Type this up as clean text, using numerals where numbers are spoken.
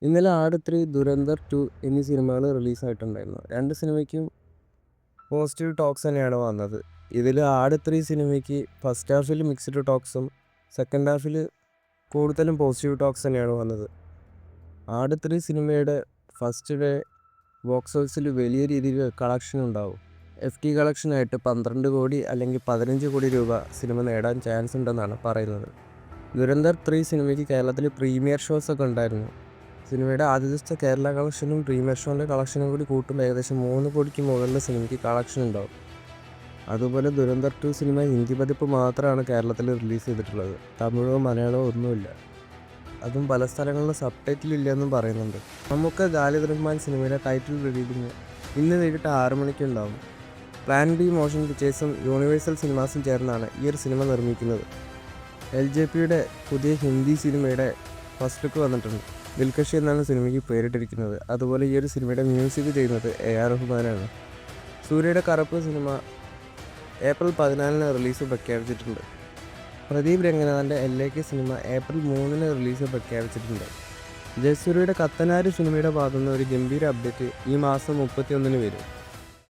ഇന്നലെ ആട് 3, ദുരന്തർ 2 എന്നീ സിനിമകൾ റിലീസായിട്ടുണ്ടായിരുന്നു. രണ്ട് സിനിമയ്ക്കും പോസിറ്റീവ് ടോക്സ് തന്നെയാണ് വന്നത്. ഇതിൽ ആട് 3 സിനിമയ്ക്ക് ഫസ്റ്റ് ഹാഫിൽ മിക്സ്ഡ് ടോക്സും സെക്കൻഡ് ഹാഫിൽ കൂടുതലും പോസിറ്റീവ് ടോക്സ് തന്നെയാണ് വന്നത്. ആട് 3 സിനിമയുടെ ഫസ്റ്റ് ഡേ ബോക്സ് ഓഫീസിൽ വലിയ രീതിയിൽ കളക്ഷൻ ഉണ്ടാവും. FT കളക്ഷനായിട്ട് 12 കോടി അല്ലെങ്കിൽ 15 കോടി രൂപ സിനിമ നേടാൻ ചാൻസ് ഉണ്ടെന്നാണ് പറയുന്നത്. ദുരന്തർ 3 സിനിമയ്ക്ക് കേരളത്തിൽ പ്രീമിയർ ഷോസൊക്കെ ഉണ്ടായിരുന്നു. സിനിമയുടെ ആദ്യ ദിവസത്തെ കേരള കളക്ഷനും പ്രീമിയർ ഷോൻ്റെ കളക്ഷനും കൂടി കൂട്ടുമ്പോൾ ഏകദേശം 3 കോടിക്ക് മുകളിൽ സിനിമയ്ക്ക് കളക്ഷൻ ഉണ്ടാവും. അതുപോലെ ദുരന്തർ 2 സിനിമ ഹിന്ദി പതിപ്പ് മാത്രമാണ് കേരളത്തിൽ റിലീസ് ചെയ്തിട്ടുള്ളത്. തമിഴോ മലയാളമോ ഒന്നുമില്ല. അതും പല സ്ഥലങ്ങളിലും സബ് ടൈറ്റിൽ ഇല്ലയെന്നും പറയുന്നുണ്ട്. നമുക്ക് ഖാലിദ് റഹ്മാൻ സിനിമയുടെ ടൈറ്റിൽ റിലീസിങ് ഇന്ന് വൈകിട്ട് 6 മണിക്ക് ഉണ്ടാവും. പ്ലാൻ ബി മോഷൻ പിക്ചേഴ്സും യൂണിവേഴ്സൽ സിനിമാസും ചേർന്നാണ് ഈ ഒരു സിനിമ നിർമ്മിക്കുന്നത്. LJPയുടെ പുതിയ ഹിന്ദി സിനിമയുടെ ഫസ്റ്റ് ലുക്ക് വന്നിട്ടുണ്ട്. ദിൽകഷി എന്നാണ് സിനിമയ്ക്ക് പേരിട്ടിരിക്കുന്നത്. അതുപോലെ ഈ ഒരു സിനിമയുടെ മ്യൂസിക് ചെയ്യുന്നത് AR റഹ്മാനാണ്. സൂര്യയുടെ കറുപ്പ് സിനിമ ഏപ്രിൽ 14 റിലീസ് പ്രഖ്യാപിച്ചിട്ടുണ്ട്. പ്രദീപ് രംഗനാഥൻ്റെ LAK സിനിമ ഏപ്രിൽ 3 റിലീസ് പ്രഖ്യാപിച്ചിട്ടുണ്ട്. ജയസൂര്യയുടെ കത്തനാര് സിനിമയുടെ ഭാഗത്തുനിന്ന് ഒരു ഗംഭീര അപ്ഡേറ്റ് ഈ മാസം 31 വരും.